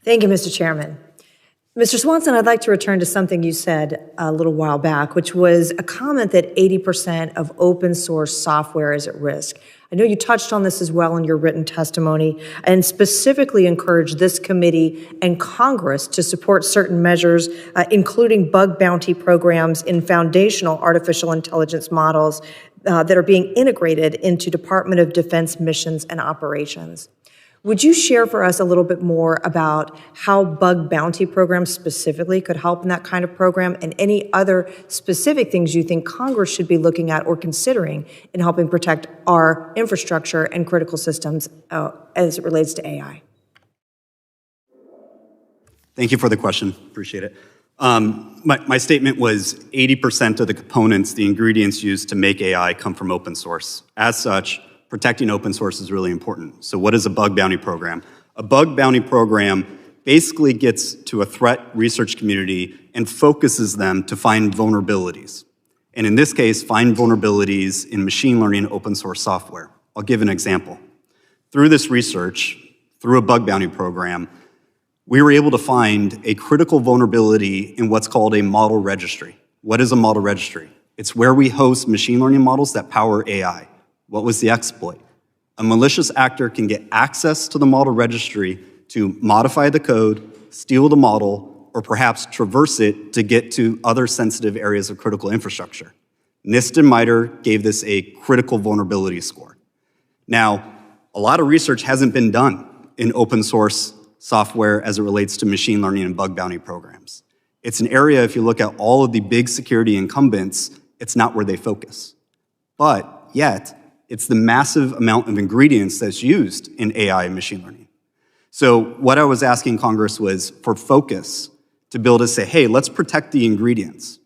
Thank you, Mr. Chairman. Mr. Swanson, I'd like to return to something you said a little while back, which was a comment that 80% of open source software is at risk. I know you touched on this as well in your written testimony and specifically encouraged this committee and Congress to support certain measures, including bug bounty programs in foundational artificial intelligence models that are being integrated into Department of Defense missions and operations. Would you share for us a little bit more about how bug bounty programs specifically could help in that kind of program and any other specific things you think Congress should be looking at or considering in helping protect our infrastructure and critical systems as it relates to AI? Thank you for the question. Appreciate it. My statement was 80% of the components, the ingredients used to make AI come from open source. As such, protecting open source is really important. So what is a bug bounty program? A bug bounty program basically gets to a threat research community and focuses them to find vulnerabilities. And in this case, find vulnerabilities in machine learning open source software. I'll give an example. Through this research, through a bug bounty program, we were able to find a critical vulnerability in what's called a model registry. What is a model registry? It's where we host machine learning models that power AI. What was the exploit? A malicious actor can get access to the model registry to modify the code, steal the model, or perhaps traverse it to get to other sensitive areas of critical infrastructure. NIST and MITRE gave this a critical vulnerability score. Now, a lot of research hasn't been done in open source software as it relates to machine learning and bug bounty programs. It's an area, if you look at all of the big security incumbents, it's not where they focus. But yet, it's the massive amount of ingredients that's used in AI and machine learning. So what I was asking Congress was for focus to be able to say, hey, let's protect the ingredients.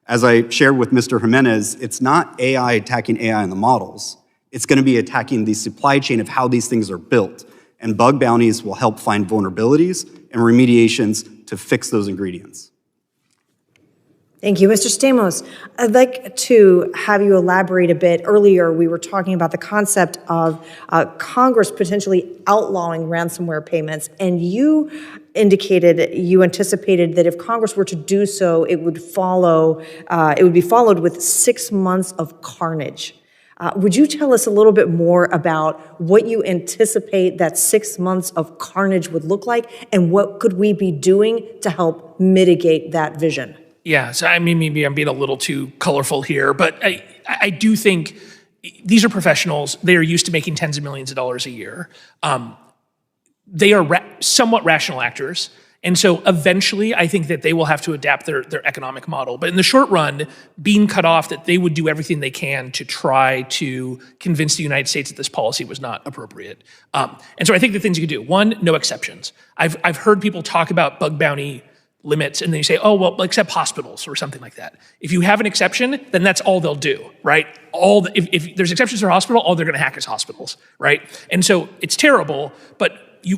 As I shared with Mr. Jimenez, it's not AI attacking AI in the models. It's going to be attacking the supply chain of how these things are built. And bug bounties will help find vulnerabilities and remediations to fix those ingredients. Thank you. Mr. Stamos, I'd like to have you elaborate a bit. Earlier, we were talking about the concept of Congress potentially outlawing ransomware payments, and you indicated you anticipated that if Congress were to do so, it would be followed with 6 months of carnage. Would you tell us a little bit more about what you anticipate that 6 months of carnage would look like, and what could we be doing to help mitigate that vision? Yeah, so I mean, maybe I'm being a little too colorful here, but I do think these are professionals. They are used to making tens of millions of dollars a year. They are somewhat rational actors. And so eventually, I think that they will have to adapt their economic model. But in the short run, being cut off, that they would do everything they can to try to convince the United States that this policy was not appropriate. And so I think the things you could do, one, no exceptions. I've heard people talk about bug bounty limits, and then you say, oh, well, except hospitals or something like that. If you have an exception, then that's all they'll do, right? If there's exceptions for hospital, all they're gonna hack is hospitals, right? And so it's terrible, but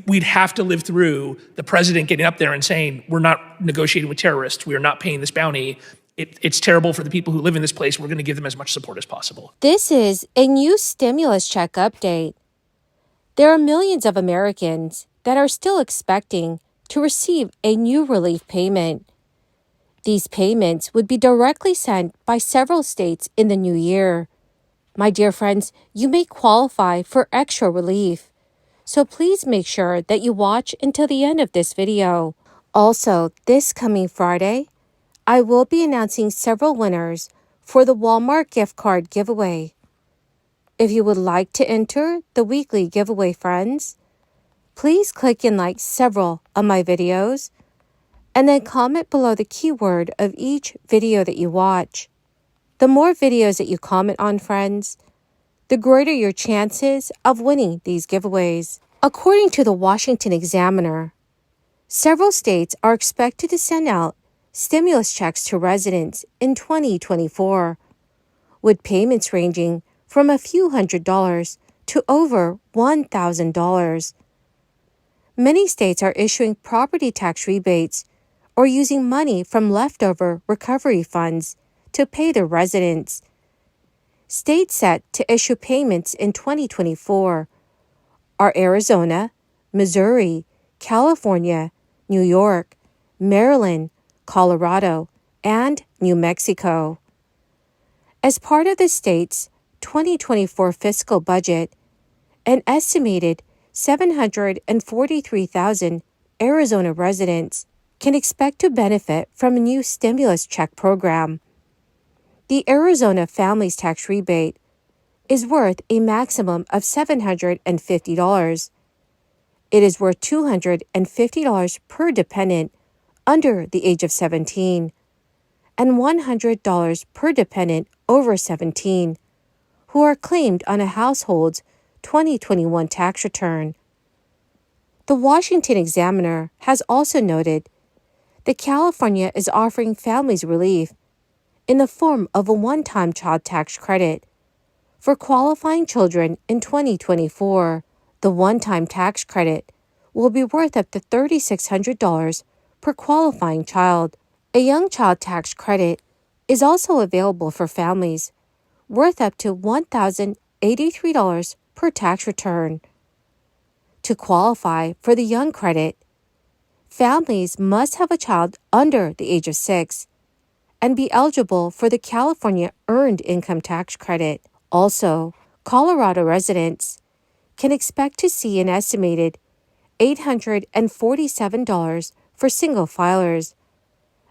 we'd have to live through the president getting up there and saying, we're not negotiating with terrorists, we are not paying this bounty. It's terrible for the people who live in this place, we're gonna give them as much support as possible. This is a new stimulus check update. There are millions of Americans that are still expecting to receive a new relief payment. These payments would be directly sent by several states in the new year. My dear friends, you may qualify for extra relief, so please make sure that you watch until the end of this video. Also, this coming Friday, I will be announcing several winners for the Walmart gift card giveaway. If you would like to enter the weekly giveaway, friends, please click and like several of my videos, and then comment below the keyword of each video that you watch. The more videos that you comment on, friends, the greater your chances of winning these giveaways. According to the Washington Examiner, several states are expected to send out stimulus checks to residents in 2024, with payments ranging from a few $100s to over $1,000. Many states are issuing property tax rebates or using money from leftover recovery funds to pay their residents. States set to issue payments in 2024 are Arizona, Missouri, California, New York, Maryland, Colorado, and New Mexico. As part of the state's 2024 fiscal budget, an estimated 743,000 Arizona residents can expect to benefit from a new stimulus check program. The Arizona Families Tax Rebate is worth a maximum of $750. It is worth $250 per dependent under the age of 17 and $100 per dependent over 17 who are claimed on a household's 2021 tax return. The Washington Examiner has also noted that California is offering families relief in the form of a one-time child tax credit for qualifying children in 2024. The one-time tax credit will be worth up to $3,600 per qualifying child. A young child tax credit is also available for families, worth up to $1,083 per tax return. To qualify for the young credit, families must have a child under the age of 6 and be eligible for the California Earned Income Tax Credit. Also, Colorado residents can expect to see an estimated $847 for single filers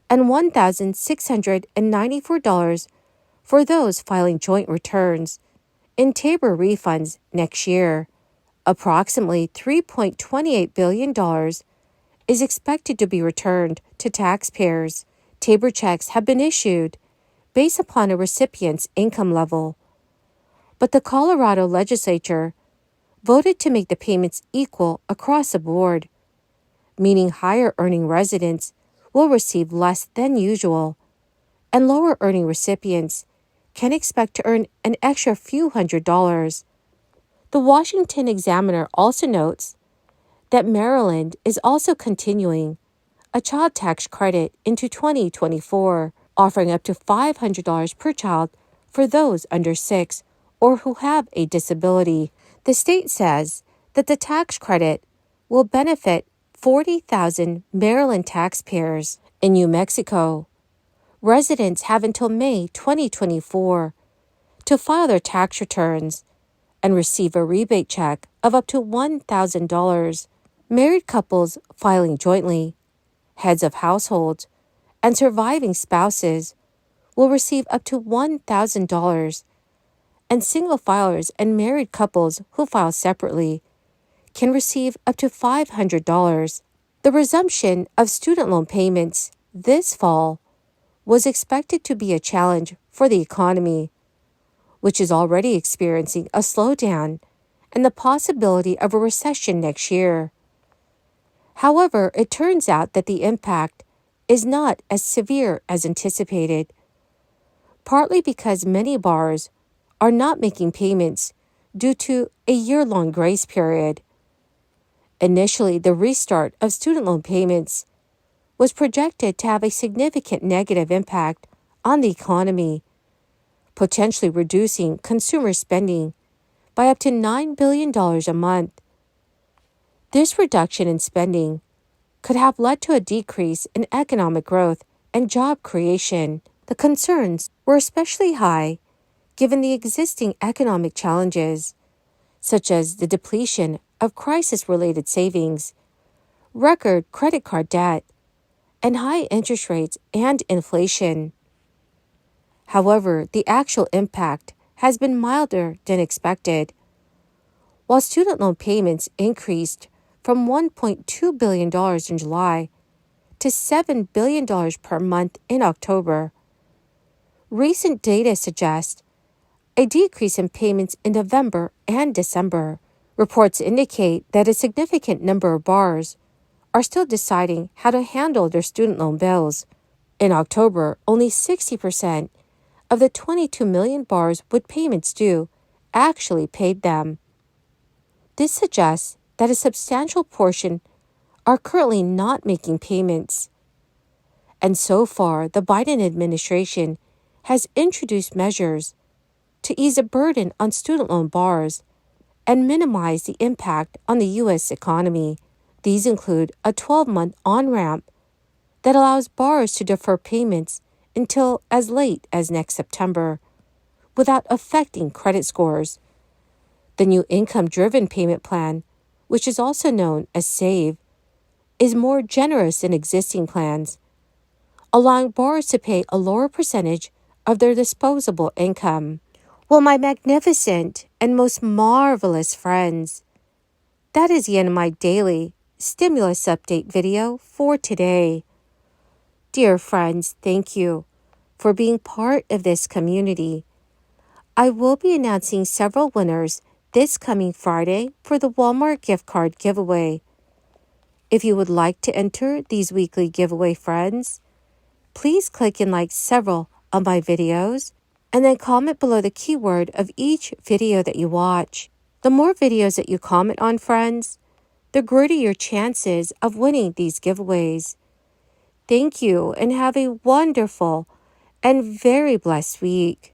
and $1,694 for those filing joint returns in Tabor refunds next year. Approximately $3.28 billion is expected to be returned to taxpayers. Tabor checks have been issued based upon a recipient's income level, but the Colorado legislature voted to make the payments equal across the board, meaning higher earning residents will receive less than usual, and lower earning recipients can expect to earn an extra few $100s. The Washington Examiner also notes that Maryland is also continuing a child tax credit into 2024, offering up to $500 per child for those under 6 or who have a disability. The state says that the tax credit will benefit 40,000 Maryland taxpayers. In New Mexico, residents have until May 2024 to file their tax returns and receive a rebate check of up to $1,000. Married couples filing jointly, heads of households, and surviving spouses will receive up to $1,000, and single filers and married couples who file separately can receive up to $500. The resumption of student loan payments this fall was expected to be a challenge for the economy, which is already experiencing a slowdown and the possibility of a recession next year. However, it turns out that the impact is not as severe as anticipated, partly because many borrowers are not making payments due to a year-long grace period. Initially, the restart of student loan payments was projected to have a significant negative impact on the economy, potentially reducing consumer spending by up to $9 billion a month. This reduction in spending could have led to a decrease in economic growth and job creation. The concerns were especially high given the existing economic challenges, such as the depletion of crisis-related savings, record credit card debt, and high interest rates and inflation. However, the actual impact has been milder than expected. While student loan payments increased from $1.2 billion in July to $7 billion per month in October, recent data suggests a decrease in payments in November and December. Reports indicate that a significant number of borrowers are still deciding how to handle their student loan bills. In October, only 60% of the 22 million borrowers with payments due actually paid them. This suggests that a substantial portion are currently not making payments. And so far, the Biden administration has introduced measures to ease a burden on student loan borrowers and minimize the impact on the U.S. economy. These include a 12-month on-ramp that allows borrowers to defer payments until as late as next September without affecting credit scores. The new income-driven payment plan, which is also known as SAVE, is more generous than existing plans, allowing borrowers to pay a lower percentage of their disposable income. Well, my magnificent and most marvelous friends, that is the end of my daily stimulus update video for today. Dear friends, thank you for being part of this community. I will be announcing several winners this coming Friday for the Walmart gift card giveaway. If you would like to enter these weekly giveaway friends, please click and like several of my videos and then comment below the keyword of each video that you watch. The more videos that you comment on, friends, the greater your chances of winning these giveaways. Thank you and have a wonderful and very blessed week.